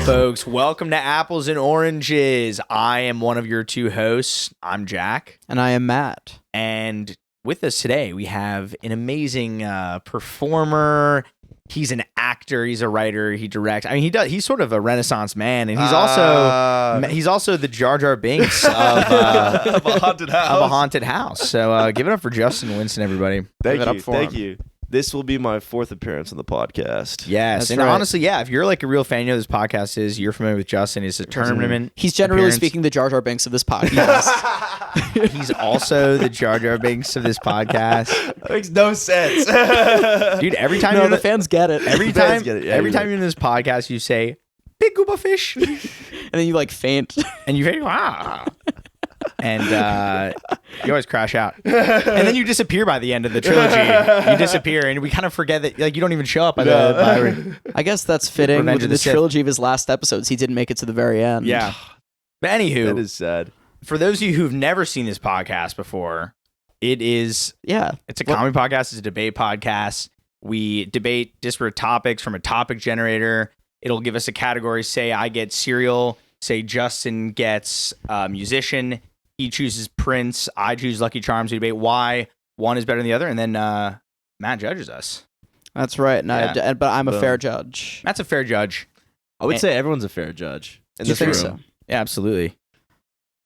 folks? Welcome to Apples and Oranges. I am one of your two hosts. I'm Jack. And I am Matt. And with us today, we have an amazing performer. He's an actor. He's a writer. He directs. I mean, he's sort of a Renaissance man, and he's also the Jar Jar Binks of a haunted house. Of a haunted house. So give it up for Justin Winston, everybody. Thank you. This will be my fourth appearance on the podcast. Yes, That's and right. honestly, yeah, if you're like a real fan, you know this podcast is. You're familiar with Justin. It's a tournament. He's generally appearance. speaking the Jar Jar Binks of this podcast. He's also the Jar Jar Binks of this podcast. That makes no sense. Dude, every time the fans get it. every fans time get it. Yeah, every you're time you're in this podcast, you say big gooba fish, And then you like faint. and you say ah, and you always crash out, and then you disappear by the end of the trilogy. You disappear, and we kind of forget that like you don't even show up by I guess that's fitting. Revenge With of the the Sith. trilogy of his last episodes, he didn't make it to the very end. Yeah. But anywho, That is sad. for those of you who've never seen this podcast before, it's a comedy podcast. It's a debate podcast. We debate disparate topics from a topic generator. It'll give us a category. Say I get cereal. Say Justin gets musician. He chooses Prince. I choose Lucky Charms. We debate why one is better than the other, and then Matt judges us. That's right. And Yeah. but I'm a Boom. fair judge. Matt's a fair judge. I would say everyone's a fair judge. In Do you this think room. so? Yeah, absolutely.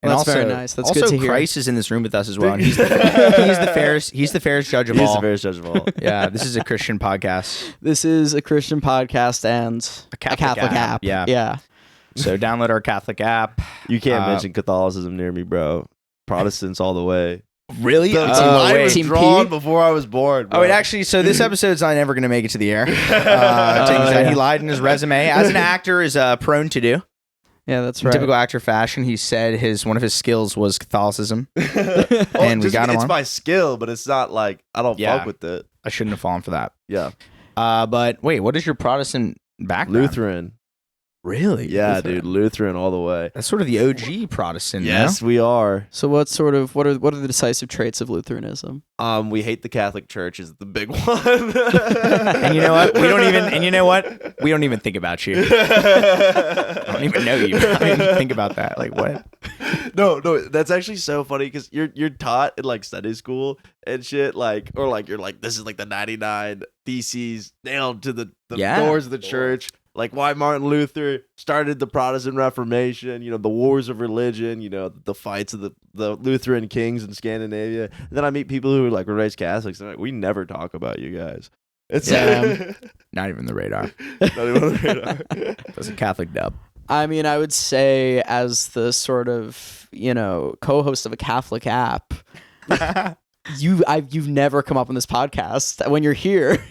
Well, that's very nice. That's good to hear. Christ is in this room with us as well. And he's the fairest. He's the fairest judge of He's all. the fairest judge of all. Yeah, this is a Christian podcast. This is a Christian podcast and A Catholic app. Yeah. Yeah. So download our Catholic app. You can't mention Catholicism near me, bro. Protestants all the way. Really? The Oh, line wait. was Team drawn P? before I was born, bro. Oh, wait, actually, so this episode's not ever going to make it to the air. He lied in his resume. As an actor is prone to do. Yeah, that's In right. typical actor fashion, he said one of his skills was Catholicism. and we got him It's on. my skill, but it's not like I don't Yeah. fuck with it. I shouldn't have fallen for that. Yeah. But wait, what is your Protestant background? Lutheran. Really? Yeah, Lutheran. dude. Lutheran all the way. That's sort of the OG Protestant, Yes, we are. So what are the decisive traits of Lutheranism? We hate the Catholic Church is the big one. And you know what? We don't even think about you. I don't even know you. I don't even think about that. Like what? No, that's actually so funny because you're taught in like Sunday school and shit, like or like you're like this is like the 99 theses nailed to the doors of the church, like why Martin Luther started the Protestant Reformation, you know, the wars of religion, you know, the fights of the Lutheran kings in Scandinavia. And then I meet people who like were raised Catholics and they're like, we never talk about you guys. It's Not even the radar. not even on the radar. That's a Catholic dub. I mean, I would say as the sort of, co-host of a Catholic app, you've never come up on this podcast. When you're here,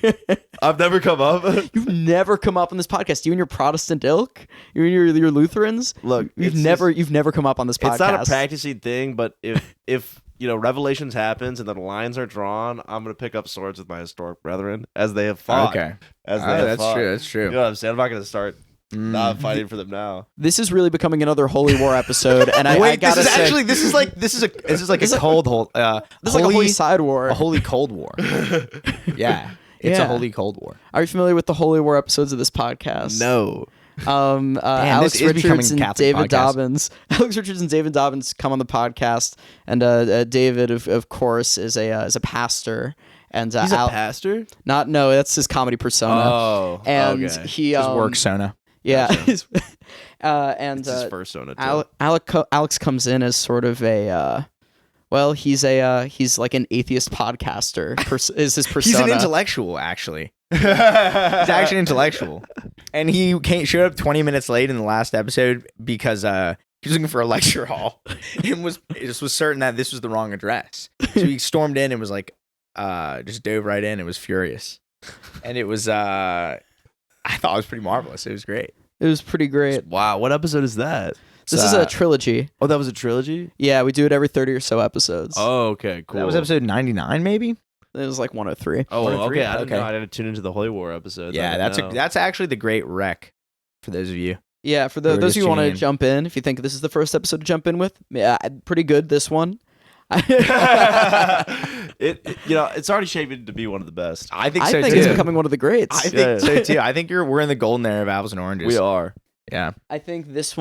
I've never come up. you've never come up on this podcast. You and your Protestant ilk, you and your Lutherans. Look, You've never come up on this podcast. It's not a practicing thing, but if Revelations happens and the lines are drawn, I'm gonna pick up swords with my historic brethren as they have fought. Okay. As they have That's fought. true. That's true. You know what I'm saying? I'm not gonna start not fighting for them now. This is really becoming another Holy War episode, and I Wait, gotta say, this is like a cold this is like a holy side war. a holy Cold War. Yeah. It's a Yeah. holy Cold War. Are you familiar with the Holy War episodes of this podcast? No. Alex this is becoming Richards a and Catholic David podcast. Dobbins. Alex Richards and David Dobbins come on the podcast, and David, of course, is a pastor, and He's a pastor? that's his comedy persona. Oh. and okay. he His work Sona. yeah, It's his first Sona too. Alex comes in as sort of a. He's like an atheist podcaster. Is his persona? He's an intellectual, actually. He's actually intellectual. And he showed up 20 minutes late in the last episode because he was looking for a lecture hall and was certain that this was the wrong address. So he stormed in and was like, just dove right in and was furious. And it was, I thought it was pretty marvelous. It was great. It was pretty great. Wow, what episode is that? This is a trilogy. Oh, that was a trilogy? Yeah, we do it every 30 or so episodes. Oh, okay, cool. That was episode 99, maybe? It was like 103. Oh, 103? okay. I didn't Okay. know. I didn't tune into the Holy War episode. Yeah, that's actually the great wrec for those of you. Yeah, for We're those of just you who want to tuning in. jump in, if you think this is the first episode to jump in with, yeah, pretty good, this one. It's already shaping to be one of the best. I think I so think too. it's becoming one of the greats. I think so too. I think we're in the golden era of apples and oranges. We are. Yeah. I think this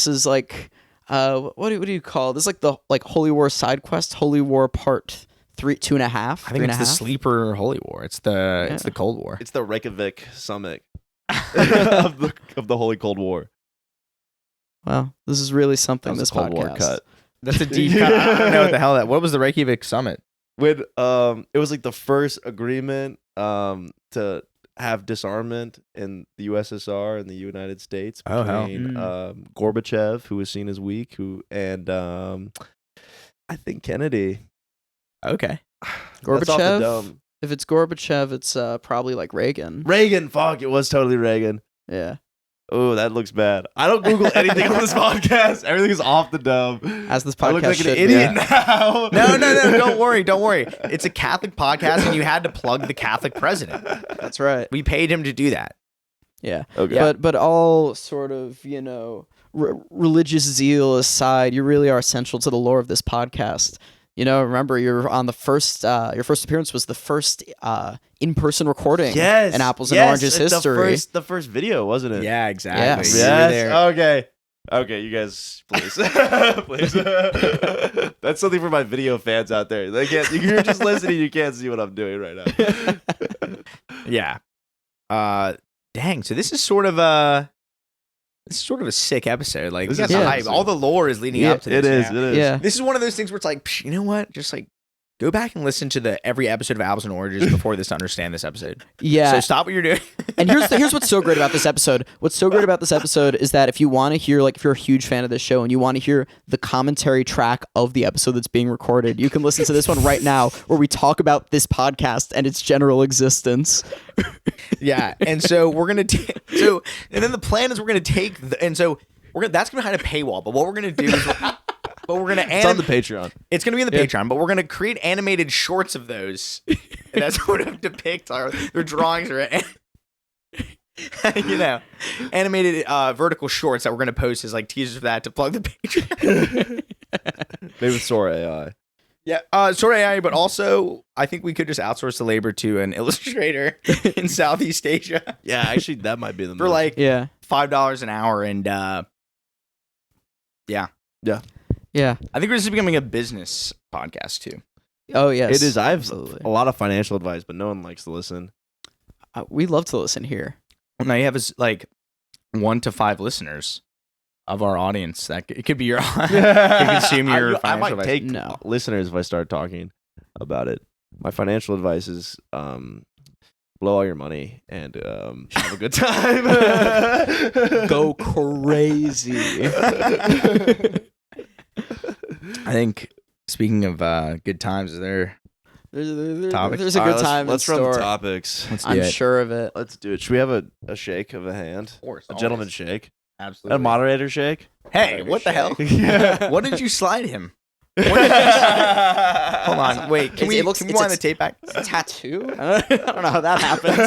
is like, what do you call this? Like the Holy War side quest, Holy War Part 2.5. I think it's the sleeper Holy War. It's the Cold War. It's the Reykjavik summit of the Holy Cold War. Well, this is really something. That was This a Cold War podcast. cut. That's a deep cut. I don't know what the hell that. What was the Reykjavik summit? When it was like the first agreement to have disarmament in the USSR and the United States Oh, hell. between Gorbachev, who was seen as weak, and I think Kennedy. Okay. That's off the Gorbachev? dome. If it's Gorbachev, it's probably like Reagan. Reagan, fuck, it was totally Reagan. Yeah. Oh, that looks bad. I don't Google anything on this podcast. Everything is off the dome. As this I look podcast like an should idiot be. now. No. Don't worry. It's a Catholic podcast, and you had to plug the Catholic president. That's right. We paid him to do that. Yeah. Okay. But all sort of, religious zeal aside, you really are essential to the lore of this podcast. Remember, you're on the first. Your first appearance was the first in-person recording. Yes. In Apples and Oranges history. The first video, wasn't it? Yeah, exactly. Yes. You were there. Okay. Okay, you guys, please, please. That's something for my video fans out there. They can't. You're just listening. You can't see what I'm doing right now. Yeah. Dang. So this is sort of a sick episode. Like, This we is got the sick. hype. All the lore is leading Yeah, up to this. It is. Yeah. It is. Yeah. This is one of those things where it's like, you know what? Just like go back and listen to every episode of Apples and Oranges before this to understand this episode. Yeah. So stop what you're doing. And here's what's so great about this episode. What's so great about this episode is that if you want to hear, if you're a huge fan of this show and you want to hear the commentary track of the episode that's being recorded, you can listen to this one right now where we talk about this podcast and its general existence. Yeah. And so we're going to and then the plan is we're going to take that's going to be behind a paywall. But what we're going to do is we're going to It's on the Patreon. It's going to be in the Patreon, but we're going to create animated shorts of those. And that's sort of depict their drawings or animated vertical shorts that we're going to post as like teasers for that to plug the Patreon. Maybe with Sora AI. Yeah, sort of AI, but also I think we could just outsource the labor to an illustrator in Southeast Asia Yeah, actually, that might be the for move. like Yeah. $5 an hour, and Yeah. I think this is becoming a business podcast too. Oh, yes. It is. I have Absolutely. a lot of financial advice, but no one likes to listen. We love to listen here. Now you have like 1 to 5 listeners of our audience that it could be your consume your I financial might advice. take No. listeners if I start talking about it. My financial advice is blow all your money and have a good time. Go crazy. I think speaking of good times, is there Topics? There's a All good right, time Let's in run the store. topics. let's do I'm it. sure of it. Let's do it. Should we have a shake of a hand? Of course, A always. gentleman's shake? Absolutely. A moderator shake? Hey, what the hell? Yeah. What did you slide him? Hold on, wait. Can we it's wind the tape back? Tattoo? I don't know how that happens.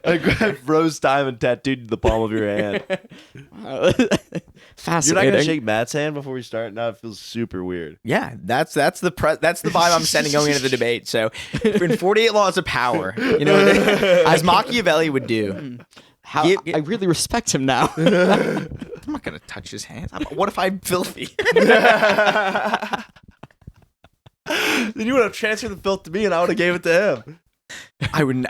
I grabbed Rose time and tattooed the palm of your hand. Fascinating. You're not gonna shake Matt's hand before we start? Now it feels super weird. Yeah, that's the vibe I'm sending going into the debate. So, in 48 Laws of Power, as Machiavelli would do. How, I really respect him now. I'm not gonna touch his hands. What if I'm filthy? Then you would have transferred the filth to me, and I would have gave it to him. I would.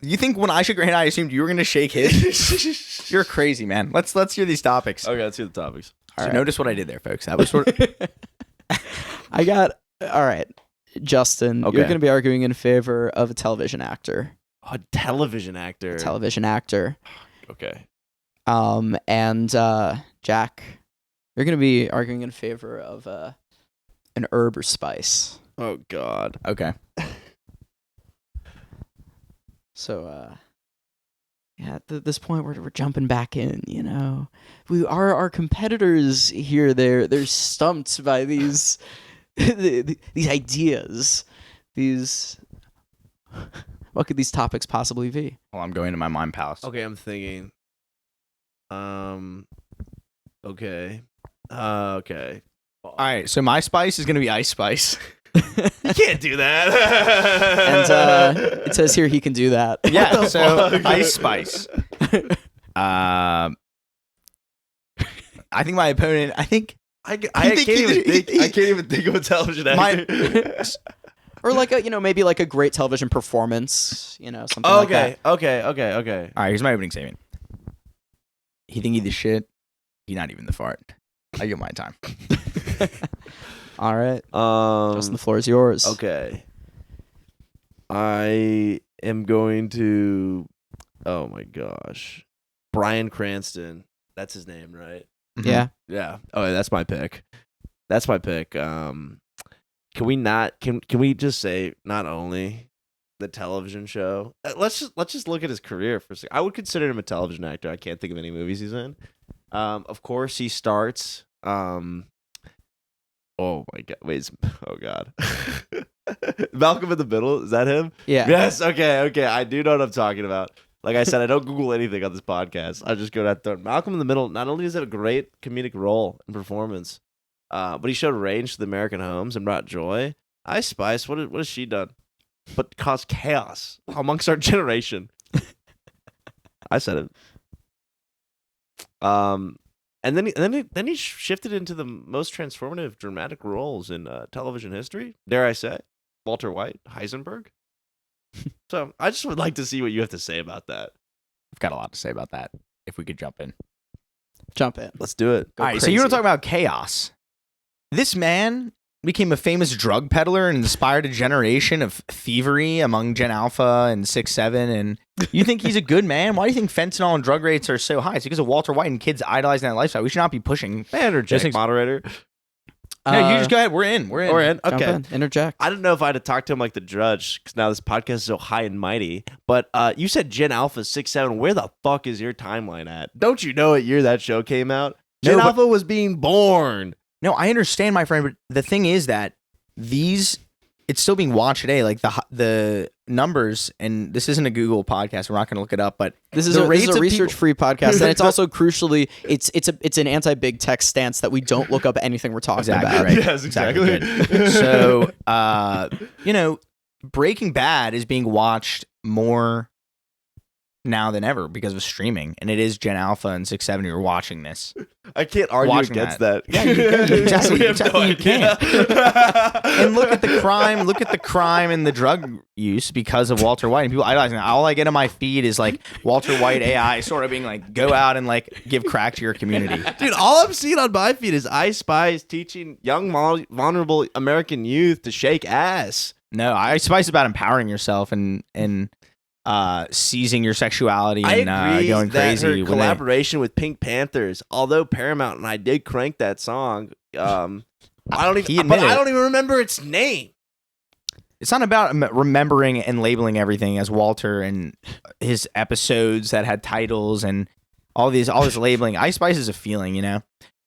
You think when I shook your hand, I assumed you were gonna shake his? You're crazy, man. Let's hear these topics. Okay, let's hear the topics. So right. notice what I did there, folks. That was sort of. I got all right, Justin. Okay. You're going to be arguing in favor of a television actor. A television actor. Television actor. Okay. And Jack, you're going to be arguing in favor of an herb or spice. Oh God. Okay. So, at this point, we're jumping back in. We are our competitors here. They're stumped by these these ideas. What could these topics possibly be? Well, I'm going to my mind palace. Okay, I'm thinking. Okay. Okay. All right. So my spice is gonna be Ice Spice. You can't do that. And it says here he can do that. Yeah. the So fuck? Ice Spice. I think my opponent. I can't even think of a television actor. Or like maybe like a great television performance, something like that. Okay. All right, here's my opening statement. He think he the shit. He not even the fart. I get my time. All right. Justin, the floor is yours. Okay. I am going to. Oh my gosh, Bryan Cranston. That's his name, right? Yeah. Yeah. Oh, that's my pick. Can we not? Can we just say not only the television show? Let's just look at his career for a second. I would consider him a television actor. I can't think of any movies he's in. Of course, he starts. Oh my god! Wait. Oh god. Malcolm in the Middle. Is that him? Yeah. Yes. Okay. I do know what I'm talking about. Like I said, I don't Google anything on this podcast. I just go down there. Malcolm in the Middle. Not only does he have a great comedic role and performance, but he showed range to the American homes and brought joy. Ice Spice. What has she done? But caused chaos amongst our generation. I said it. And then he shifted into the most transformative dramatic roles in television history. Dare I say, Walter White, Heisenberg. So I just would like to see what you have to say about that. I've got a lot to say about that. If we could jump in, let's do it. All right. So you want to talk about chaos? This man became a famous drug peddler and inspired a generation of thievery among Gen Alpha and 6-7. And you think he's a good man? Why do you think fentanyl and drug rates are so high? It's because of Walter White and kids idolizing that lifestyle. We should not be pushing. Interject, moderator. No, you just go ahead. We're in. Okay. Interject. I don't know if I had to talk to him like the judge, because now this podcast is so high and mighty. But you said Gen Alpha 6-7. Where the fuck is your timeline at? Don't you know what year that show came out? Gen Alpha was being born. No, I understand, my friend, but the thing is that it's still being watched today. Like the numbers, and this isn't a Google podcast. We're not going to look it up, but this is a research-free podcast, and it's also crucially, it's an anti-big tech stance that we don't look up anything we're talking about. Right. Yes, exactly. So, Breaking Bad is being watched more now than ever because of streaming, and it is Gen Alpha and 6-7 who are watching this. I can't argue against that. Yeah, you can't. And look at the crime. Look at the crime and the drug use because of Walter White and people idolizing that. All I get on my feed is like Walter White AI sort of being like, go out and like give crack to your community. Dude, all I'm seeing on my feed is Ice Spice teaching young vulnerable American youth to shake ass. No, Ice Spice is about empowering yourself and seizing your sexuality and going crazy. Her collaboration with Pink Panthers, although Paramount and I did crank that song, I don't even remember its name. It's not about remembering and labeling everything as Walter and his episodes that had titles and all this labeling. Ice Spice is a feeling, and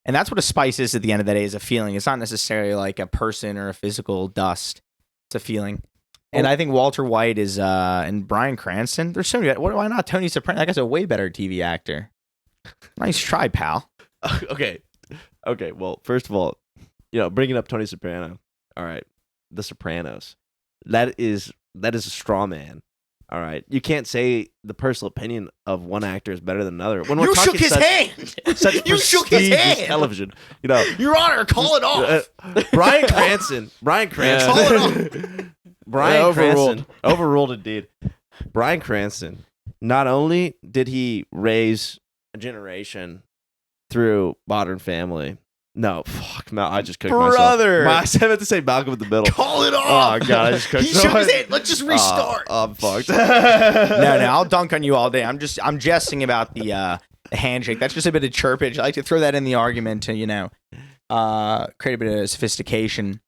that's what a spice is at the end of the day, is a feeling. It's not necessarily like a person or a physical dust. It's a feeling. And I think Walter White is and Bryan Cranston. There's so many. Why not Tony Soprano? That guy's a way better TV actor. Nice try, pal. Okay. Well, first of all, bringing up Tony Soprano. All right, The Sopranos. That is a straw man. All right, you can't say the personal opinion of one actor is better than another. When we're talking hand. Such You shook his hand. Television. Your Honor, call it off. Bryan Cranston. Call it off. Bryan Cranston. Overruled indeed. Bryan Cranston. Not only did he raise a generation through Modern Family. No, fuck. No, I just cooked Brother. myself. I meant to say Malcolm in the Middle. Call it off. Oh, God. I just cooked He shook his hand. Let's just restart. I'm fucked. No, I'll dunk on you all day. I'm jesting about the handshake. That's just a bit of chirpage. I like to throw that in the argument to, create a bit of sophistication.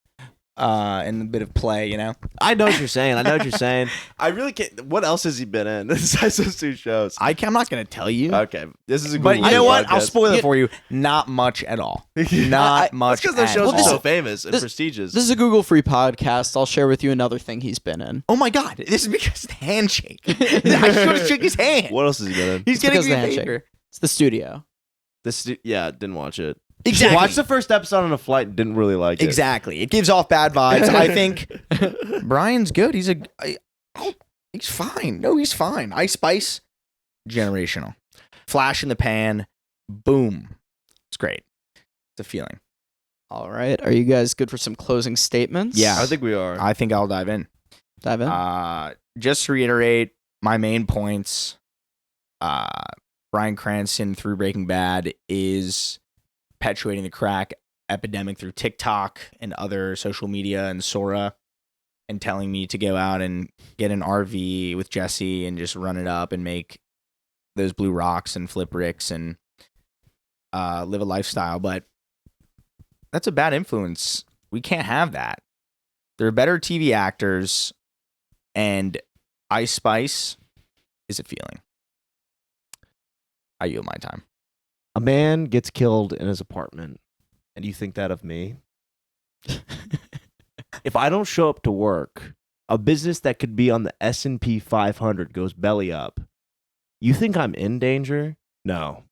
And a bit of play, I know what you're saying. I really can't. What else has he been in besides those two shows? I'm not going to tell you. Okay, this is a good. But you know what? I'll spoil it for you. Not much at all. Not much. Because those shows are so famous and prestigious. This is a Google-free podcast. I'll share with you another thing he's been in. Oh my God! This is because of the handshake. I should have shook his hand. What else has he been in? He's getting a favor. It's The Studio. Didn't watch it. Exactly. Watched the first episode on a flight and didn't really like it. Exactly. It gives off bad vibes. I think Brian's good. He's fine. No, he's fine. Ice Spice, generational. flash in the pan, boom. It's great. It's a feeling. All right. Are you guys good for some closing statements? Yeah. I think we are. I think I'll dive in. Dive in. Just to reiterate my main points. Bryan Cranston through Breaking Bad is perpetuating the crack epidemic through TikTok and other social media and Sora, and telling me to go out and get an RV with Jesse and just run it up and make those blue rocks and flip ricks and live a lifestyle. But that's a bad influence. We can't have that. There are better TV actors, and Ice Spice is a feeling. I yield my time. A man gets killed in his apartment, and you think that of me? If I don't show up to work, a business that could be on the S&P 500 goes belly up. You think I'm in danger? No,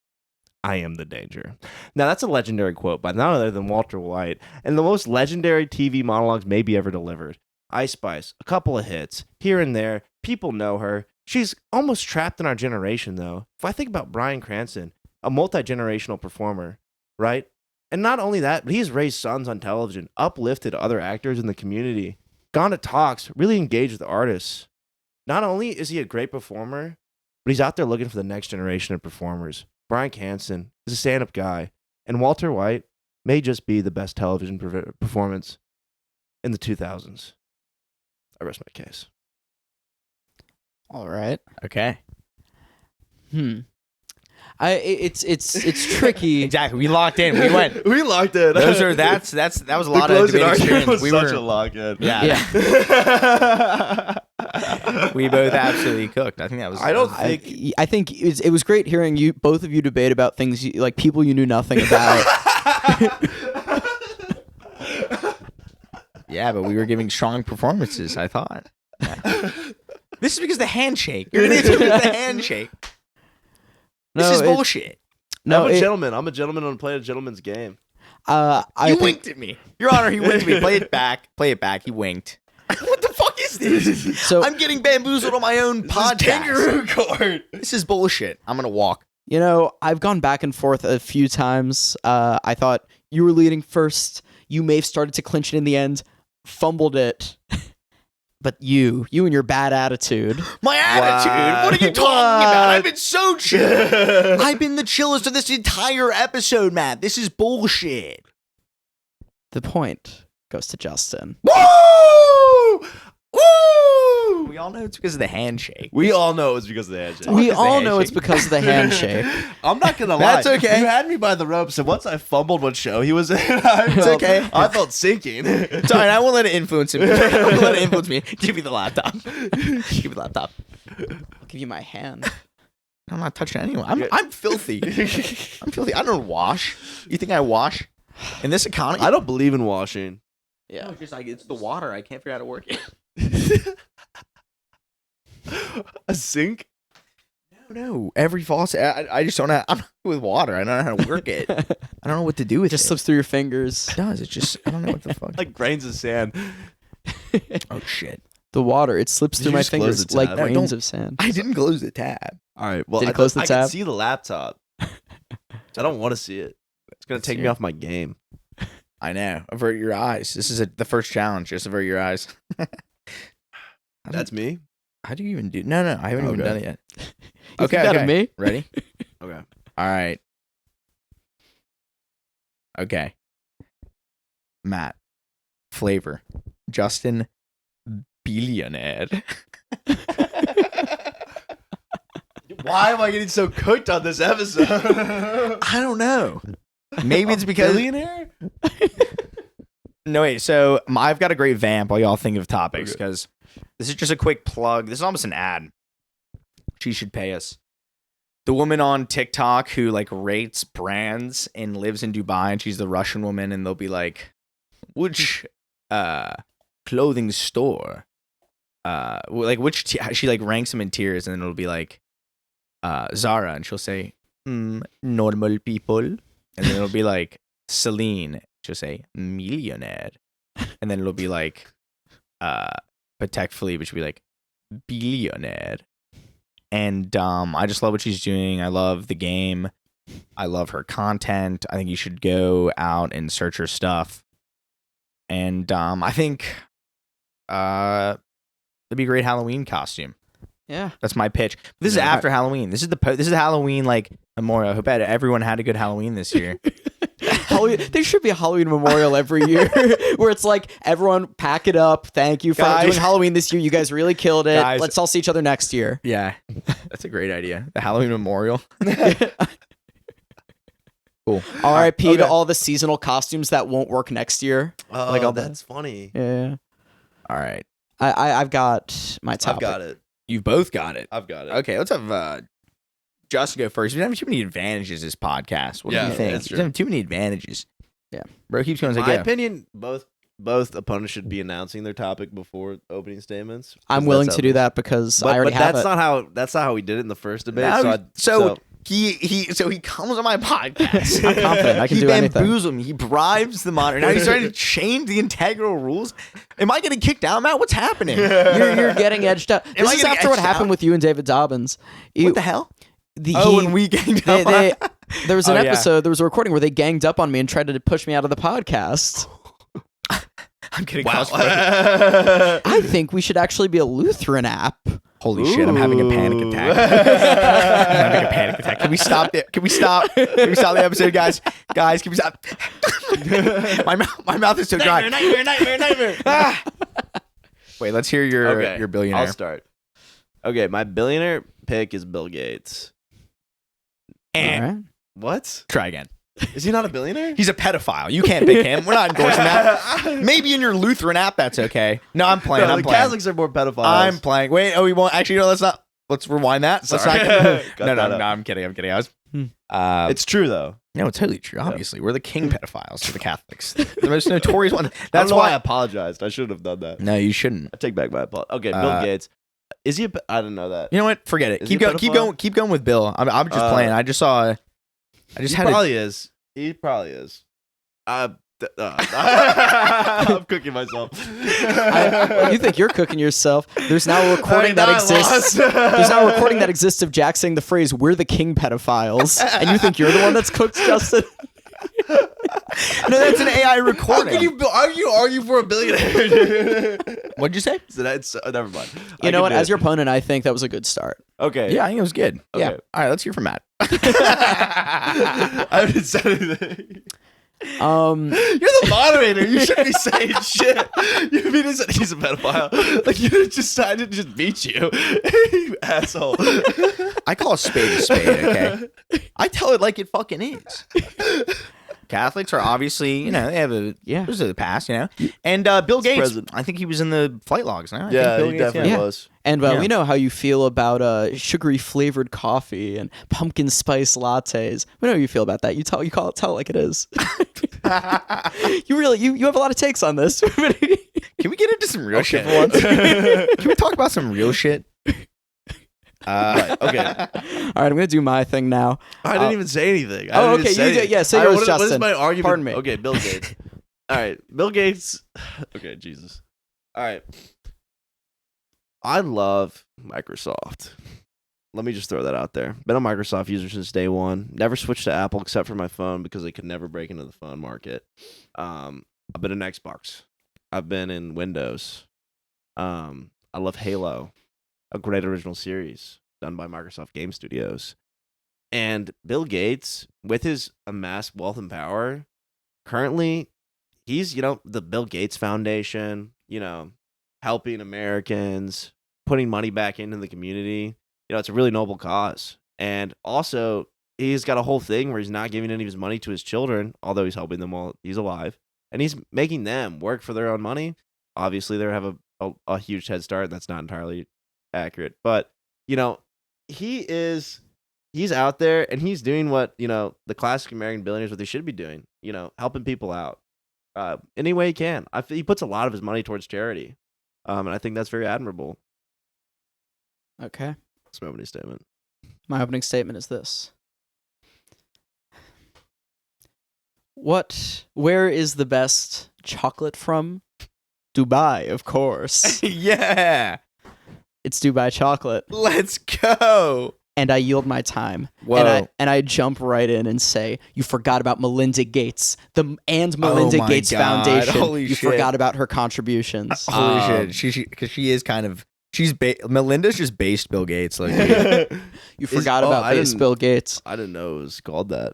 I am the danger. Now, that's a legendary quote by none other than Walter White, and the most legendary TV monologues maybe ever delivered. Ice Spice, a couple of hits, here and there. People know her. She's almost trapped in our generation, though. If I think about Bryan Cranston, a multi-generational performer, right? And not only that, but he's raised sons on television, uplifted other actors in the community, gone to talks, really engaged with artists. Not only is he a great performer, but he's out there looking for the next generation of performers. Bryan Cranston is a stand-up guy, and Walter White may just be the best television performance in the 2000s. I rest my case. All right. Okay. It's tricky. Exactly. We locked in. We went. We locked in. That was a lot of debate experience. We were such a lock in. Yeah. We both absolutely cooked. I think that was. I think it was great hearing you both of you debate about things like people you knew nothing about. Yeah, but we were giving strong performances, I thought. Yeah. This is because of the handshake. You're going to answer with the handshake. This is bullshit. No, I'm a gentleman. I'm a gentleman on playing a gentleman's game. You winked at me. Your Honor, he winked at me. Play it back. He winked. What the fuck is this? So I'm getting bamboozled on my own podcast. Kangaroo court. This is bullshit. I'm going to walk. You know, I've gone back and forth a few times. I thought you were leading first. You may have started to clinch it in the end. Fumbled it. But you and your bad attitude. My attitude? What are you talking about? I've been so chill. I've been the chillest of this entire episode, Matt. This is bullshit. The point goes to Justin. Woo! Woo! We all know it's because of the handshake. We all know it's because of the handshake. We all know it's because of the handshake. I'm not going to lie. That's okay. You had me by the ropes, and once I fumbled what show he was in, okay. I felt sinking. It's all right. I won't let it influence him. I won't let it influence me. Give me the laptop. Give me the laptop. I'll give you my hand. I'm not touching anyone. I'm filthy. I'm filthy. I don't wash. You think I wash? In this economy? I don't believe in washing. Yeah. No, it's just like it's the water. I can't figure out how to work it. A sink? No. Every faucet. I just don't know. I'm not good with water. I don't know how to work it. I don't know what to do with it. Just slips through your fingers. It does. It just, I don't know what the fuck. Like grains of sand. Oh, shit. The water, it slips Did through you my just close fingers the like tab? grains of sand. I didn't close the tab. All right. Well, Did you close the I tab? can see the laptop. I don't want to see it. It's going to take me off my game. I know. Avert your eyes. This is the first challenge. Just avert your eyes. That's me? How do you even do? No, I haven't even done it yet. You think that of me? Ready? Okay. All right. Okay. Matt. Flavor. Justin. Billionaire. Why am I getting so cooked on this episode? I don't know. Maybe it's because billionaire? No, wait. So I've got a great vamp while y'all think of topics because this is just a quick plug. This is almost an ad. She should pay us. The woman on TikTok who like rates brands and lives in Dubai, and she's the Russian woman, and they'll be like, which clothing store? Like which she like ranks them in tiers, and then it'll be like Zara, and she'll say normal people, and then it'll be like Celine. She'll say millionaire, and then it'll be like Patek Philippe, which would be like billionaire, And I just love what she's doing. I love the game. I love her content. I think you should go out and search her stuff. And I think it'd be a great Halloween costume. Yeah, that's my pitch. This is after Halloween. This is Halloween like memorial. I hope everyone had a good Halloween this year. There should be a Halloween memorial every year where it's like, everyone pack it up. Thank you for doing Halloween this year. You guys really killed it. Let's all see each other next year. Yeah, that's a great idea. The Halloween memorial. Cool. R.I.P. to all the seasonal costumes that won't work next year. Oh, like all that's funny. Yeah. All right. I've got my topic. I've got it. You've both got it. I've got it. Okay, let's have Justin go first. We don't have too many advantages this podcast. What do you think? We don't have too many advantages. Yeah. Bro keeps going. In my opinion, both opponents should be announcing their topic before opening statements. I'm willing to do that because I already have it. That's not how we did it in the first debate. He comes on my podcast. I'm confident I can do anything. He bamboozles me. He bribes the monitor. Now he's trying to change the integral rules. Am I getting kicked out, Matt? What's happening? You're getting edged out. This is after what happened with you and David Dobbins. What the hell? When we ganged up. There was an episode, there was a recording where they ganged up on me and tried to push me out of the podcast. I'm kidding. Wow. I think we should actually be a Lutheran app. Holy shit, I'm having a panic attack. I'm having a panic attack. Can we stop it? Can we stop the episode, guys? Guys, can we stop? my mouth is so dry. Nightmare. Wait, let's hear your billionaire. I'll start. Okay, my billionaire pick is Bill Gates. And what? Try again. Is he not a billionaire? He's a pedophile. You can't pick him. We're not endorsing that. Maybe in your Lutheran app, that's okay. No, I'm playing. No, the Catholics are more pedophiles. I'm playing. Wait, we won't. Actually, no, let's not. Let's rewind that. Sorry. No, I'm kidding. It's true, though. No, it's totally true. Obviously, we're the king pedophiles to the Catholics. The most notorious one. That's why I apologized. I should have done that. No, you shouldn't. I take back my apology. Okay, Bill Gates. Is he? I didn't know that. You know what? Forget it. Keep going with Bill. I'm just playing. I just saw. Probably is. He probably is. I'm cooking myself. You think you're cooking yourself? There's now a recording that exists. There's now a recording that exists of Jack saying the phrase "We're the king pedophiles," and you think you're the one that's cooked, Justin? No, that's an AI recording. How can you argue for a billionaire? What'd you say? Never mind. You know what? As your opponent, I think that was a good start. Okay. Yeah, I think it was good. Okay. Yeah. All right, let's hear from Matt. I haven't said anything. You're the moderator. You shouldn't be saying shit. You mean he's a pedophile? Like, you just decided to just beat you, you asshole. I call a spade, okay? I tell it like it fucking is. Catholics are obviously, they have there's a past, And Bill Gates, president. I think he was in the flight logs. No? He definitely was. And we know how you feel about sugary flavored coffee and pumpkin spice lattes. We know how you feel about that. You tell it like it is. You have a lot of takes on this. Can we get into some real shit for once? Can we talk about some real shit? Right, okay. All right, I'm gonna do my thing now. I didn't even say anything. Okay. You did. Yeah, say yours, Justin. What is my argument? Pardon me. Okay, Bill Gates. All right, Bill Gates. Okay, Jesus. All right. I love Microsoft. Let me just throw that out there. Been a Microsoft user since day one. Never switched to Apple except for my phone because they could never break into the phone market. I've been in Xbox. I've been in Windows. I love Halo, a great original series done by Microsoft Game Studios. And Bill Gates, with his amassed wealth and power, currently he's, the Bill Gates Foundation, helping Americans, putting money back into the community. It's a really noble cause. And also, he's got a whole thing where he's not giving any of his money to his children, although he's helping them while he's alive. And he's making them work for their own money. Obviously, they have a huge head start. That's not entirely accurate. But, he's out there and he's doing what, the classic American billionaires, what they should be doing, helping people out any way he can. He puts a lot of his money towards charity. And I think that's very admirable. Okay. That's my opening statement. My opening statement is this. Where is the best chocolate from? Dubai, of course. Yeah. It's Dubai chocolate. Let's go. And I yield my time. Whoa. And I jump right in and say, you forgot about Melinda Gates, Melinda my Gates God. Foundation. Holy you shit. forgot about her contributions. Holy shit. Because she is kind of, Melinda's just based Bill Gates. Like, You forgot about Bill Gates. I didn't know it was called that.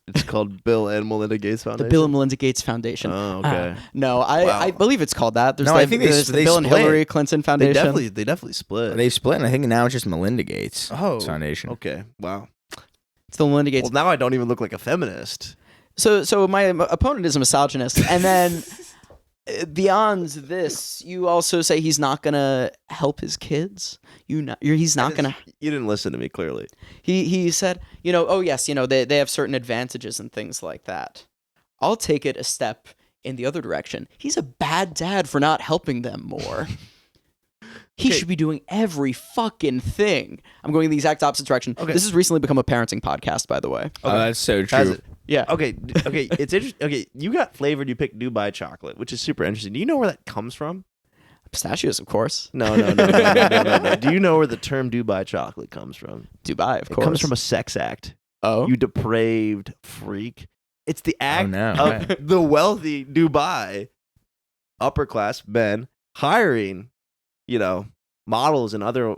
It's called Bill and Melinda Gates Foundation. The Bill and Melinda Gates Foundation. Oh, okay. No, I believe it's called that. There's I think there's the they Bill and split. Hillary Clinton Foundation. They definitely split. they've split, and I think now it's just Melinda Gates Oh, Foundation. okay. Wow. It's the Melinda Gates. Well, now I don't even look like a feminist. So my opponent is a misogynist, and then beyond this, you also say he's not gonna help his kids. He's not gonna. You didn't listen to me clearly. He said, oh yes, they have certain advantages and things like that. I'll take it a step in the other direction. He's a bad dad for not helping them more. He should be doing every fucking thing. I'm going in the exact opposite direction. Okay. This has recently become a parenting podcast, by the way. Okay. That's so true. Yeah. Okay. It's interesting. Okay, you got flavored. You picked Dubai chocolate, which is super interesting. Do you know where that comes from? Pistachios, of course. No. Do you know where the term Dubai chocolate comes from? Dubai, of course. It comes from a sex act. Oh. You depraved freak. It's the act of Right. the wealthy Dubai upper class men hiring, models and other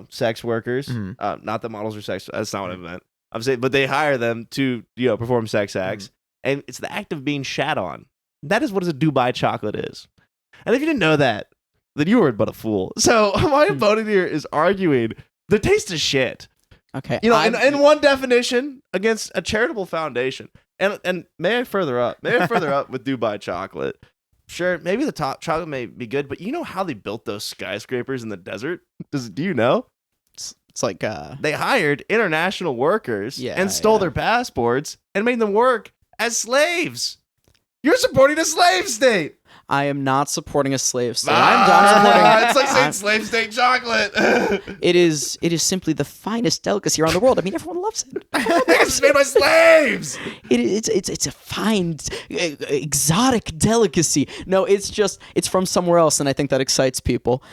sex workers. Mhm. Not that models are sex. That's not what I meant. I'm saying, but they hire them to perform sex acts, and it's the act of being shat on. That is what a Dubai chocolate is. And if you didn't know that, then you were but a fool. So my opponent here is arguing the taste of shit. Okay. In one definition against a charitable foundation. And may I further up with Dubai chocolate. Sure, maybe the top chocolate may be good, but you know how they built those skyscrapers in the desert? Do you know? It's like They hired international workers and stole their passports and made them work as slaves. You're supporting a slave state. I am not supporting a slave state. I'm supporting. It's like saying slave state chocolate. It is simply the finest delicacy around the world. I mean, everyone loves it. It's made by slaves. It's a fine, exotic delicacy. No, it's from somewhere else, and I think that excites people.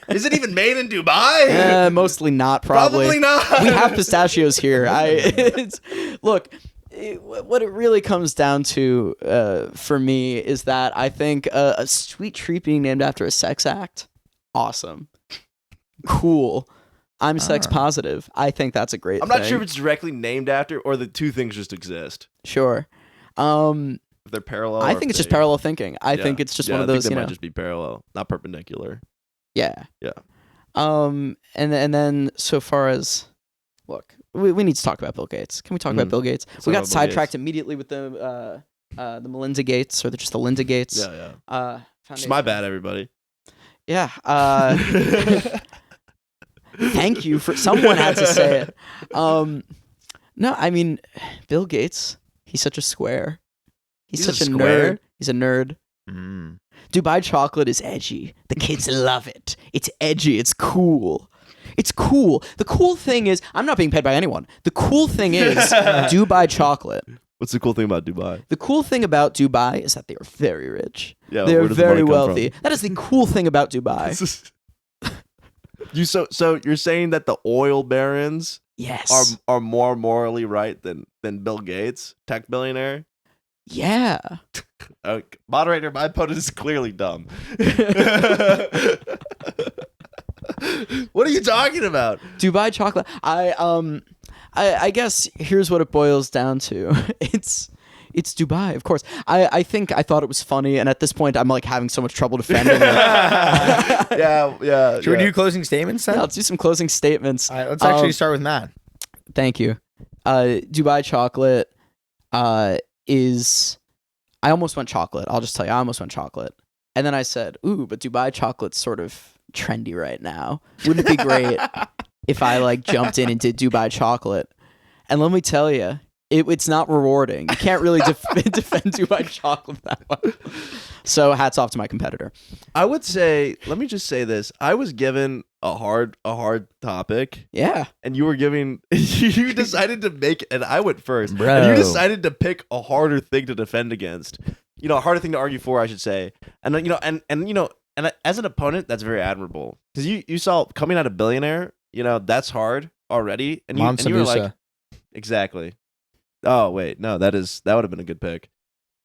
Is it even made in Dubai? Mostly not. Probably not. We have pistachios here. Look. What it really comes down to for me is that I think a sweet treat being named after a sex act, awesome, cool. I'm sex positive. I think that's a great thing. I'm not sure if it's directly named after or the two things just exist. Sure. If they're parallel. I think it's just parallel thinking. I think it's just one of those. They might just be parallel, not perpendicular. Yeah. Yeah. And then so far as, look. We need to talk about Bill Gates. Can we talk about Bill Gates? We got sidetracked immediately with the Melinda Gates or just the Linda Gates. Yeah. It's my bad, everybody. Yeah. Thank you for someone had to say it. No, I mean Bill Gates. He's such a square. He's such a nerd. He's a nerd. Dubai chocolate is edgy. The kids love it. It's edgy. It's cool. It's cool. The cool thing is, I'm not being paid by anyone. The cool thing is Dubai chocolate. What's the cool thing about Dubai? The cool thing about Dubai is that they are very rich. Yeah, they're where does the very money come wealthy. from? That is the cool thing about Dubai. So you're saying that the oil barons Yes. are more morally right than Bill Gates, tech billionaire? Yeah. Moderator, my opponent is clearly dumb. What are you talking about? Dubai chocolate. I guess here's what it boils down to. It's Dubai, of course. I think I thought it was funny, and at this point, I'm like having so much trouble defending it. Yeah. Should we do closing statements then? Yeah, let's do some closing statements. All right, let's actually start with Matt. Thank you. Dubai chocolate is. I almost went chocolate. I'll just tell you, I almost went chocolate, and then I said, "Ooh, but Dubai chocolate's sort of trendy right now. Wouldn't it be great if I jumped in and did Dubai chocolate?" And let me tell you, it's not rewarding. You can't really defend Dubai chocolate that way. So hats off to my competitor. I would say, let me just say this: I was given a hard topic. Yeah, and you were giving. You decided to make, and I went first. Bro. And you decided to pick a harder thing to defend against. A harder thing to argue for, I should say. And And as an opponent, that's very admirable because you saw coming out of Billionaire, that's hard already, and you were like, exactly. Oh wait, no, that would have been a good pick.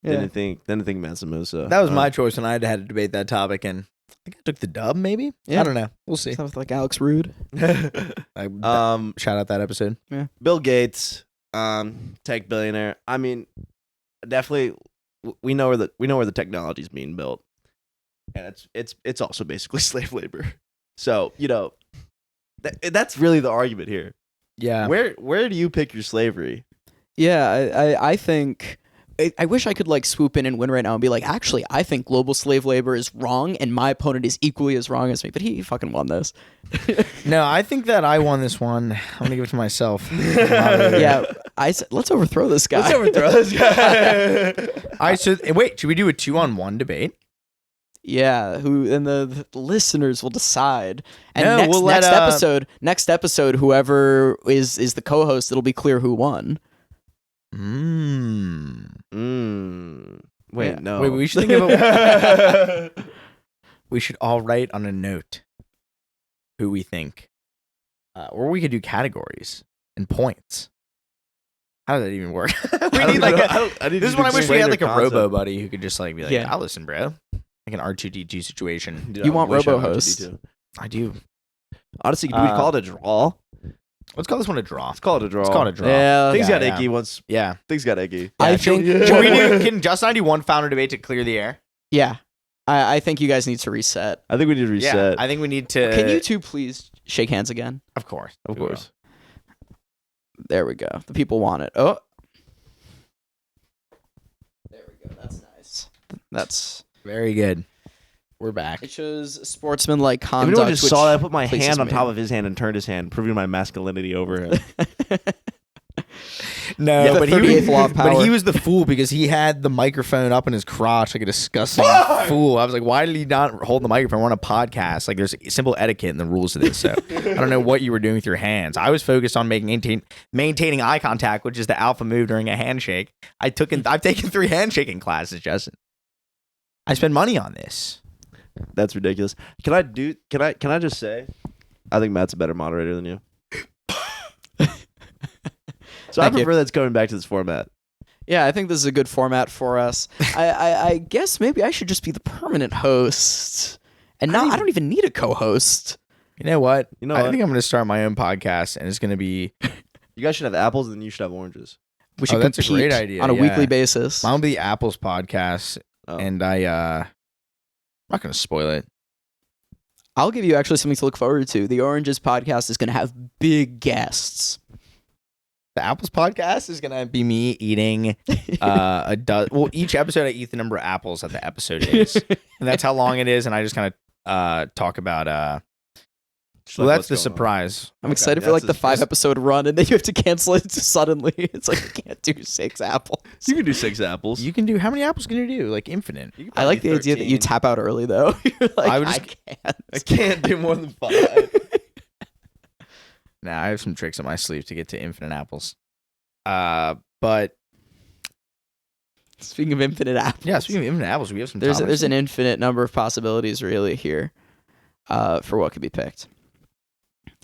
Yeah. Didn't think Mansa Musa. That was my choice when I had to debate that topic, and I think I took the dub. Maybe I don't know. We'll see. Stuff like Alex Rude. Shout out that episode. Yeah. Bill Gates, tech billionaire. I mean, definitely, we know where the technology is being built, and it's also basically slave labor. So that's really the argument here. Yeah. Where do you pick your slavery? Yeah, I think. I wish I could swoop in and win right now and be like, actually, I think global slave labor is wrong and my opponent is equally as wrong as me. But he fucking won this. No, I think that I won this one. I'm gonna give it to myself. Yeah, I said, let's overthrow this guy. Let's overthrow this guy. So wait, should we do a 2-on-1 debate? Yeah, and the listeners will decide. And No, next episode, whoever is the co-host, it'll be clear who won. Wait, no. Wait, we should think about. We should all write on a note who we think, or we could do categories and points. How does that even work? We need this is when I wish we had a robo buddy who could just be like, "I'll listen, bro." Like an R2D2 situation. You want robo host? I do. Honestly, do we call it a draw? Let's call this one a draw. Let's call it a draw. Let's call it a draw. Yeah, Things got icky once. Yeah. Things got icky. I think. Can Justin and I do one founder debate to clear the air? Yeah. I think you guys need to reset. I think we need to reset. Yeah, I think we need to. Can you two please shake hands again? Of course. Of course. There we go. The people want it. Oh. There we go. That's nice. That's very good. We're back. It shows sportsmanlike If conduct. anyone just saw that, I put my pleases hand on me. top of his hand and turned his hand, proving my masculinity over him. No, Yeah, but, 38th law of but power. he was the fool because he had the microphone up in his crotch like a disgusting fool. I was like, why did he not hold the microphone? We're on a podcast. Like, there's simple etiquette in the rules of this. So I don't know what you were doing with your hands. I was focused on maintaining eye contact, which is the alpha move during a handshake. I've taken 3 handshaking classes, Justin. I spend money on this. That's ridiculous. Can I just say, I think Matt's a better moderator than you. So I prefer that's coming back to this format. Yeah, I think this is a good format for us. I guess maybe I should just be the permanent host. And now I don't even need a co-host. You know what? I think I'm going to start my own podcast, and it's going to be. You guys should have apples, and then you should have oranges. We should that's a compete great idea, on a yeah. weekly basis. Mine will be Apple's podcast, and I'm not going to spoil it. I'll give you actually something to look forward to. The Oranges podcast is going to have big guests. The Apples podcast is gonna be me eating each episode I eat the number of apples that the episode is, and that's how long it is. And I just kind of talk about that's the surprise. I'm excited for the 5-episode run, and then you have to cancel it suddenly. It's like you can't do 6 apples. You can do 6 apples. You can do how many apples can you do? Like infinite. I like the idea that you tap out early though. You're like, I can't do more than 5. Nah, I have some tricks up my sleeve to get to infinite apples. But speaking of infinite apples, speaking of infinite apples, we have some. There's an infinite number of possibilities really here, for what could be picked.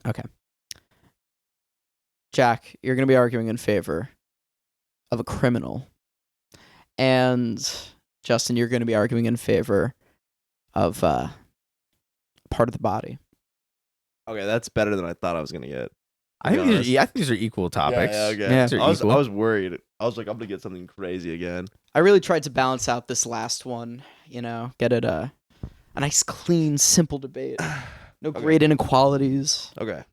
Okay, Jack, you're going to be arguing in favor of a criminal, and Justin, you're going to be arguing in favor of part of the body. Okay, that's better than I thought I was gonna get. I think these are equal topics. Yeah, okay. Yeah. I was worried. I was like, I'm gonna get something crazy again. I really tried to balance out this last one. Get it a nice, clean, simple debate. No great inequalities. Okay.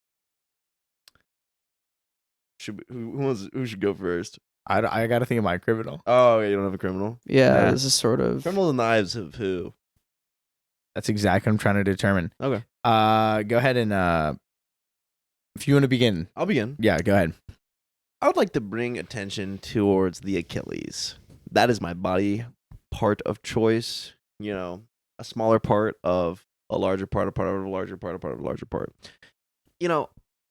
Who should go first? I got to think of my criminal. Oh, you don't have a criminal? Yeah, this is sort of Criminals and knives of who? That's exactly what I'm trying to determine. Okay. Go ahead and if you want to begin. I'll begin. Yeah, go ahead. I would like to bring attention towards the Achilles. That is my body part of choice. A smaller part of a larger part, a part of a larger part, a part of a larger part.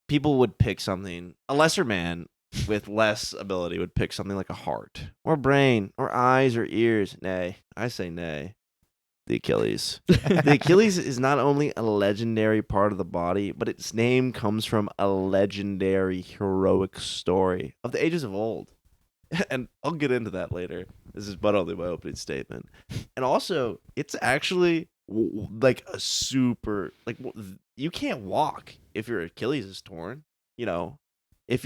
People would pick something, a lesser man with less ability would pick something like a heart or brain or eyes or ears. Nay, I say nay. the Achilles. The Achilles is not only a legendary part of the body, but its name comes from a legendary heroic story of the ages of old. And I'll get into that later. This is but only my opening statement. And also, it's actually like a super, like, you can't walk if your Achilles is torn. You know, if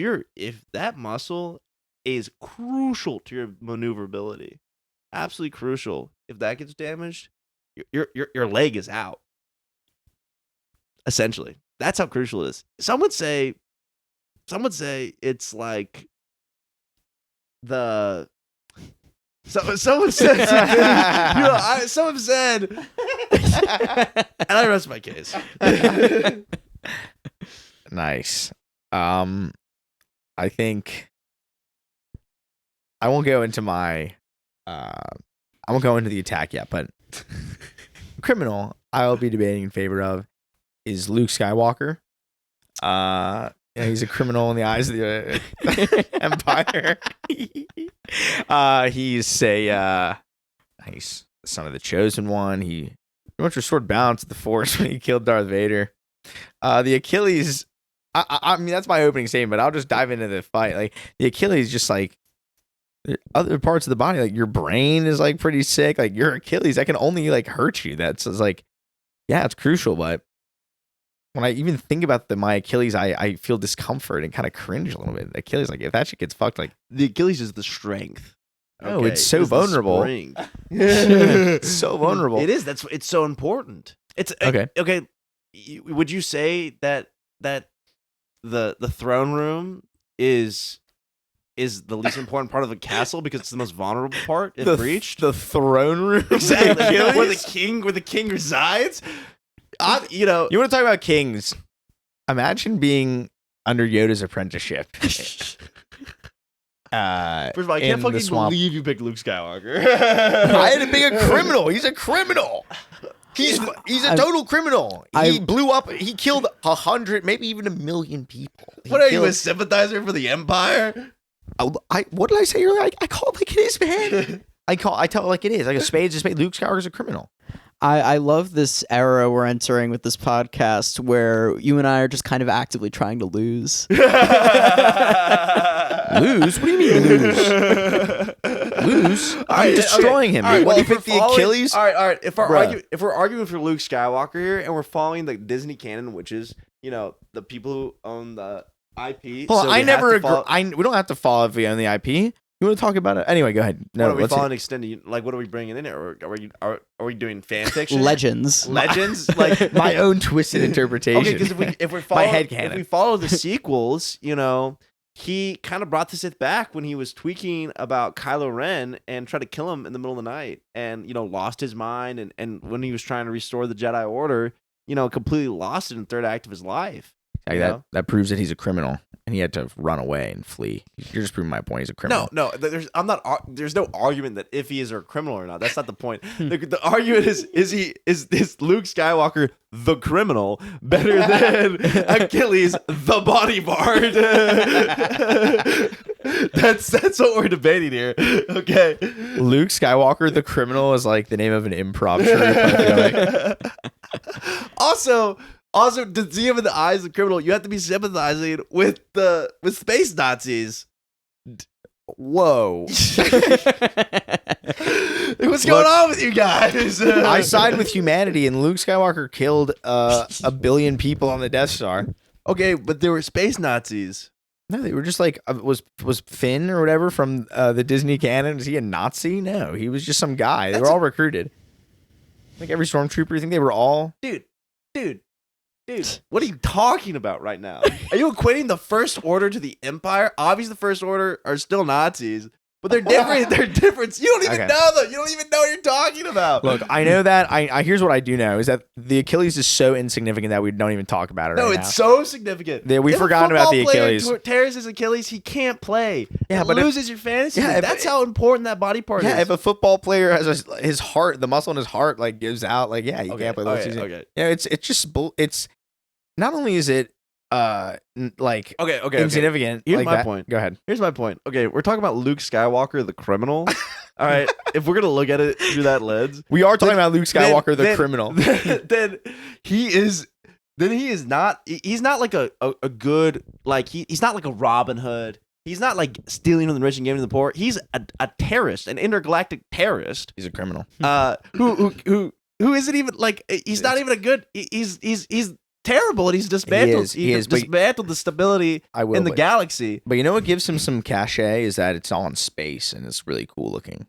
that muscle is crucial to your maneuverability, absolutely crucial. If that gets damaged, your leg is out. Essentially, that's how crucial it is. Some would say it's like the. Someone said, someone said, and I rest my case. Nice. I think I won't go into the attack yet, but criminal I'll be debating in favor of is Luke Skywalker. He's a criminal in the eyes of the Empire. He's the son of the Chosen One. He pretty much restored balance to the Force when he killed Darth Vader. The Achilles, I mean, that's my opening statement, but I'll just dive into the fight. Like, the Achilles, just like other parts of the body, like your brain is like pretty sick. Like, your Achilles, that can only like hurt you. That's like, yeah, it's crucial, but when I even think about my Achilles, I feel discomfort and kind of cringe a little bit. The Achilles, like, if that shit gets fucked, like, the Achilles is the strength. Oh, it's so vulnerable. It's so vulnerable. It is. It's so important. It's okay. Okay. Would you say that the throne room is the least important part of the castle because it's the most vulnerable part if breached? The throne room, exactly. where the king resides. You want to talk about kings? Imagine being under Yoda's apprenticeship. First of all, I can't fucking believe you picked Luke Skywalker. I had to pick a criminal. He's a criminal. He's a total criminal. He blew up. He killed 100, maybe even 1 million people. You, a sympathizer for the Empire? What did I say earlier? I call it like it is, man. I tell it like it is. Like a spade's a spade. Luke Skywalker's a criminal. I love this era we're entering with this podcast where you and I are just kind of actively trying to lose. Lose? What do you mean lose? Lose? I'm destroying him. Right, what do you think the Achilles? All right. If we're arguing for Luke Skywalker here and we're following the Disney canon, which is, the people who own the IP. Well, I never agree. We don't have to follow if we own the IP. You want to talk about it? Anyway, go ahead. No, what are we following extended? Like, what are we bringing in it? Or are we doing fan fiction? Legends, like my own twisted interpretation. Okay, because if we follow the sequels, he kind of brought this back when he was tweaking about Kylo Ren and tried to kill him in the middle of the night, and lost his mind, and when he was trying to restore the Jedi Order, completely lost it in the third act of his life. That proves that he's a criminal, and he had to run away and flee. You're just proving my point. He's a criminal. No, there's no argument that if he is a criminal or not. That's not the point. The argument is Luke Skywalker the criminal better than Achilles the body part? That's what we're debating here. Okay, Luke Skywalker the criminal is like the name of an improv troupe. Also, to see him in the eyes of the criminal, you have to be sympathizing with space Nazis. Whoa. What's going on with you guys? I side with humanity, and Luke Skywalker killed 1 billion people on the Death Star. Okay, but they were space Nazis. No, they were just like, was Finn or whatever from the Disney canon? Is he a Nazi? No, he was just some guy. They were all recruited. Like every stormtrooper, you think they were all? Dude, what are you talking about right now? Are you equating the First Order to the Empire? Obviously, the First Order are still Nazis, but they're different. They're different. You don't even know them. You don't even know what you're talking about. Look, I know that. I here's what I do know is that the Achilles is so insignificant that we don't even talk about it. No, right it's now. so significant. We've forgotten about the Achilles. Tears his Achilles, he can't play. Yeah, it but loses your fantasy. Yeah, that's how important that body part is. Yeah, if a football player has his heart, the muscle in his heart like gives out, like he can't play the season. Okay. It's just it's. Not only is it insignificant. Here's like my that. point. Go ahead. Here's my point. Okay, we're talking about Luke Skywalker the criminal. All right, if we're gonna look at it through that lens, We are talking about Luke Skywalker, the criminal. Then he is. Then he is not. He's not like a good like he's not like a Robin Hood. He's not like stealing from the rich and giving to the poor. He's a terrorist, an intergalactic terrorist. He's a criminal. Who isn't even like he's not even a good. He's terrible, and he's dismantled. He is, dismantled the stability in the galaxy. But you know what gives him some cachet is that it's all in space and it's really cool looking.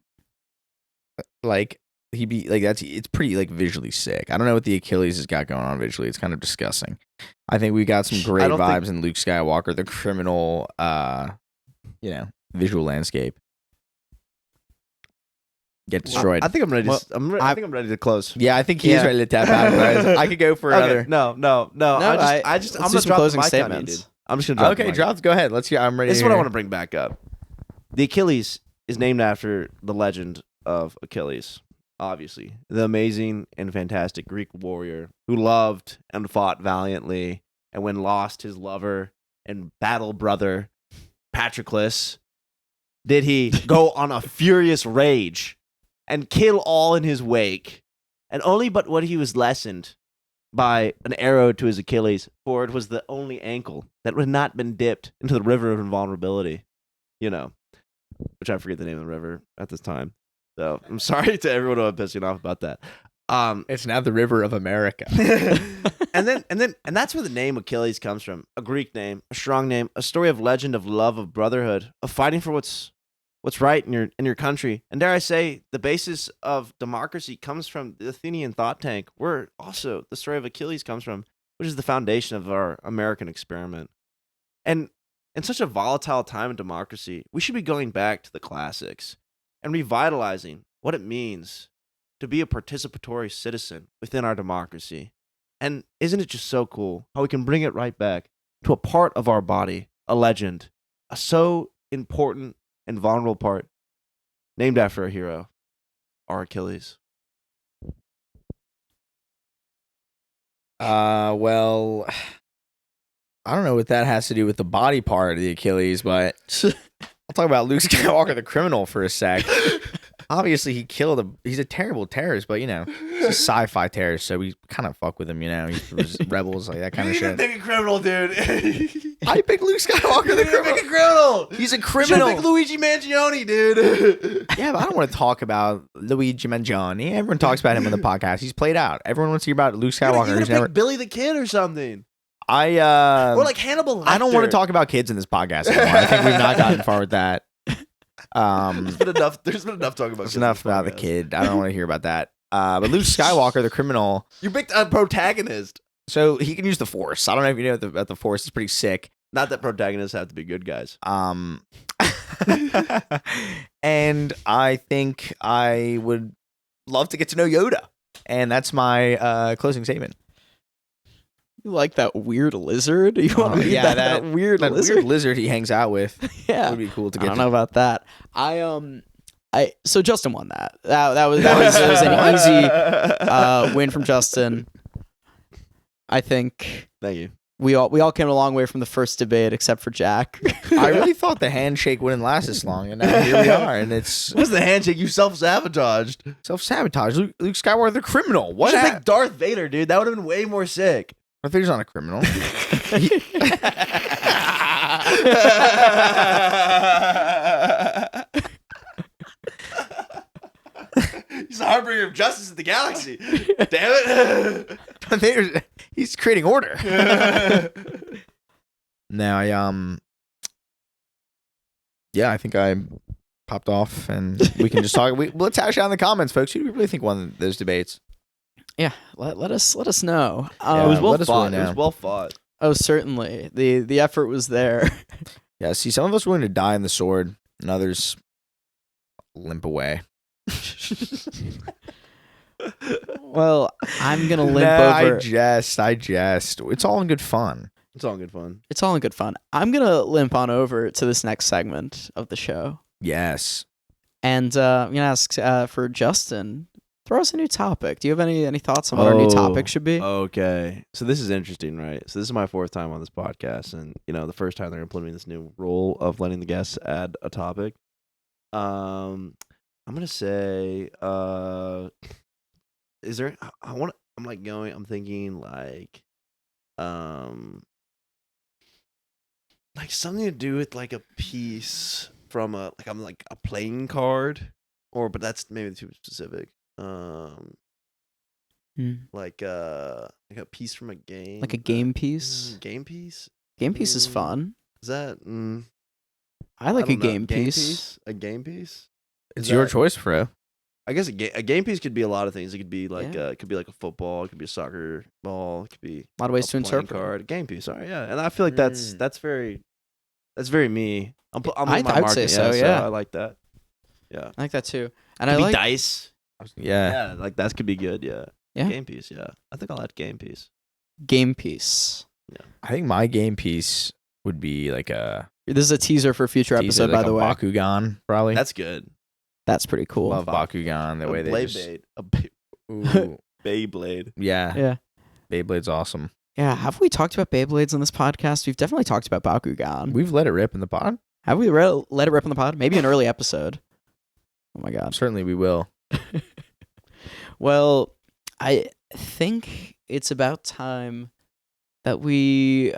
Like it's pretty like visually sick. I don't know what the Achilles has got going on visually. It's kind of disgusting. I think we got some great vibes in Luke Skywalker, the criminal, visual landscape. Get destroyed. I think I'm ready. I think I'm ready to close. Yeah, I think he is ready to tap out. I could go for another. No. I'm gonna drop closing the mic statements. on you, dude. I'm just gonna drop. Drop. Go ahead. Let's hear. I'm ready. This is what I want to bring back up. The Achilles is named after the legend of Achilles. Obviously, the amazing and fantastic Greek warrior who loved and fought valiantly, and when lost his lover and battle brother Patroclus, did he go on a furious rage and kill all in his wake, and only but what he was lessened by an arrow to his Achilles, for it was the only ankle that had not been dipped into the river of invulnerability, which I forget the name of the river at this time. So I'm sorry to everyone who I'm pissing off about that. It's now the River of America. and that's where the name Achilles comes from. A Greek name, a strong name, a story of legend, of love, of brotherhood, of fighting for what's right in your country. And dare I say, the basis of democracy comes from the Athenian thought tank, where also the story of Achilles comes from, which is the foundation of our American experiment. And in such a volatile time in democracy, we should be going back to the classics and revitalizing what it means to be a participatory citizen within our democracy. And isn't it just so cool how we can bring it right back to a part of our body, a legend, a so important and vulnerable part, named after a hero, our Achilles? Well, I don't know what that has to do with the body part of the Achilles, but I'll talk about Luke Skywalker, the criminal, for a sec. Obviously, he's a terrible terrorist, but he's a sci-fi terrorist, so we kind of fuck with him, He's rebels, like that kind of shit. Pick a criminal, dude. I picked Luke Skywalker, the criminal. Pick a criminal. He's a criminal. Pick Luigi Mangione, dude. Yeah, but I don't want to talk about Luigi Mangione. Everyone talks about him on the podcast. He's played out. Everyone wants to hear about Luke Skywalker. You're gonna pick Billy the Kid or something. Or like Hannibal Lecter. I don't want to talk about kids in this podcast anymore. I think we've not gotten far with that. There's been enough talking about. There's enough about the kid. I don't want to hear about that. But Luke Skywalker, the criminal. You picked a protagonist, so he can use the Force. I don't know if you know that the Force is pretty sick. Not that protagonists have to be good guys. And I think I would love to get to know Yoda, and that's my closing statement. You like that weird lizard? You want to meet that weird lizard? Weird lizard he hangs out with. Yeah, it would be cool to get. I don't know about that. So Justin won that. That was an easy win from Justin. I think. Thank you. We all came a long way from the first debate, except for Jack. I really thought the handshake wouldn't last this long, and now here we are. And it's what's the handshake? You self-sabotaged. Self-sabotage. Luke Skywalker, the criminal. What? You should pick Darth Vader, dude. That would have been way more sick. Darth Vader's not a criminal. He's the harbinger of justice in the galaxy. Damn it. Darth Vader, he's creating order. Now, I think I popped off, and we can just talk. Let's hash out in the comments, folks. Who do we really think won those debates? Yeah, let us know. It was well fought. It was well fought. Oh, certainly. The effort was there. Yeah, see, some of us willing to die on the sword, and others limp away. Well, I'm gonna limp over. I jest. It's all in good fun. It's all in good fun. It's all in good fun. I'm gonna limp on over to this next segment of the show. Yes. And I'm gonna ask for Justin. Throw us a new topic. Do you have any thoughts on what our new topic should be? Okay. So this is interesting, right? So this is my 4th time on this podcast, and the first time they're implementing this new rule of letting the guests add a topic. I'm gonna say, is there? I'm thinking like something to do with like a piece from a playing card, but that's maybe too specific. Like a piece from a game, like a game piece. Game piece. Game piece is fun. Is that? I like a game piece. piece. A game piece. It's your choice, bro. I guess a game piece could be a lot of things. It could be like it could be like a football. It could be a soccer ball. It could be a lot of ways to interpret card. A game piece. All right, yeah. And I feel like that's very me. I would say so. Yeah, I like that. Yeah, I like that too. And could I like dice. Yeah, like that could be good. Yeah. Yeah. Game piece. Yeah, I think I'll add game piece. Game piece. Yeah. I think my game piece would be like a. This is a teaser for a future episode, by the way. Bakugan, probably. That's good. That's pretty cool. Love Bakugan. The way they just... Ooh. Beyblade. Yeah. Yeah. Beyblade's awesome. Yeah. Have we talked about Beyblades on this podcast? We've definitely talked about Bakugan. We've let it rip in the pod. Have we let it rip in the pod? Maybe an early episode. Oh my God. Certainly we will. Well, I think it's about time that we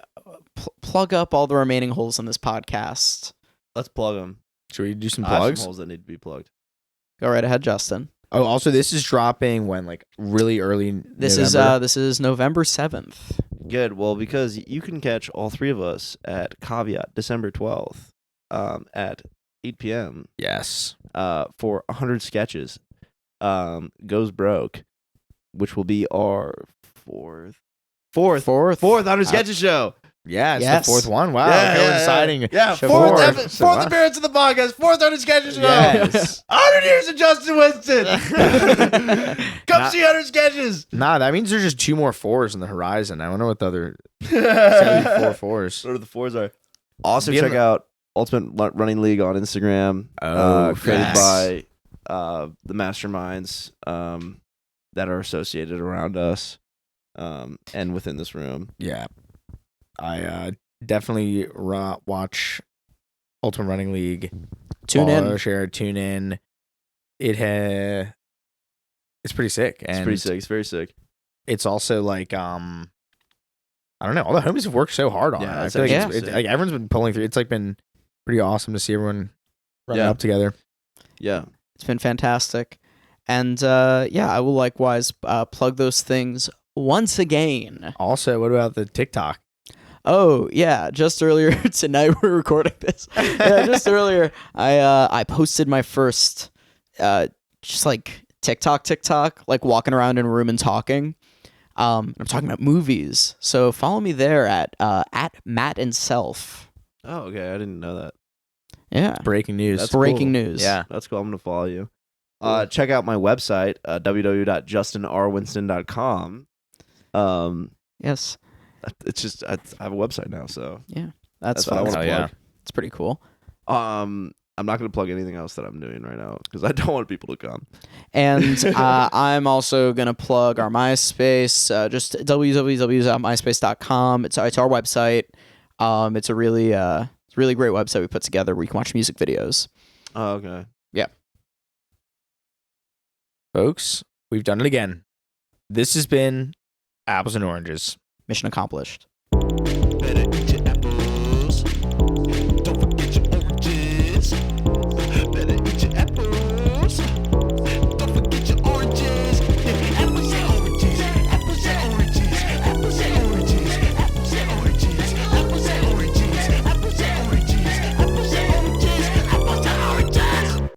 plug up all the remaining holes in this podcast. Let's plug them. Should we do some I have plugs? some holes that need to be plugged. Go right ahead, Justin. Oh, also, this is dropping when, like, really early. This November? is November 7th. Good. Well, because you can catch all three of us at Caveat December 12th at 8 p.m. Yes. For 100 sketches. Goes Broke, which will be our fourth 100 sketches show. Yeah, it's the fourth one. Wow, exciting. Yeah, fourth appearance of the podcast, 400 sketches show. Yes. 100 years of Justin Winston. Come see 100 sketches. Nah, that means there's just 2 more 4s on the horizon. I don't know what the other 74 4s. What are the 4s are? Also, check out Ultimate Running League on Instagram. Created by the masterminds that are associated around us and within this room. Yeah. I definitely watch Ultimate Running League. Tune in. Share, tune in. It's pretty sick. It's pretty sick. It's very sick. It's also like I don't know. All the homies have worked so hard on it. I feel like it's like everyone's been pulling through. It's like been pretty awesome to see everyone running up together. Yeah, it's been fantastic. And I will likewise plug those things once again. Also, what about the TikTok? Oh yeah, just earlier tonight we're recording this. Yeah, just earlier I posted my first just like TikTok, like walking around in a room and talking. I'm talking about movies. So follow me there at Matt and Self. Oh, okay. I didn't know that. Yeah. Breaking news. That's breaking cool. news. Yeah. That's cool. I'm going to follow you. Check out my website, www.justinrwinston.com. Yes. It's just I have a website now, so yeah, that's what I want to plug. Yeah. It's pretty cool. I'm not going to plug anything else that I'm doing right now because I don't want people to come. And I'm also going to plug our MySpace, just www.myspace.com. It's our website. It's a really great website we put together where you can watch music videos. Oh, okay. Yeah. Folks, we've done it again. This has been Apples and Oranges. Mission accomplished. Hit it.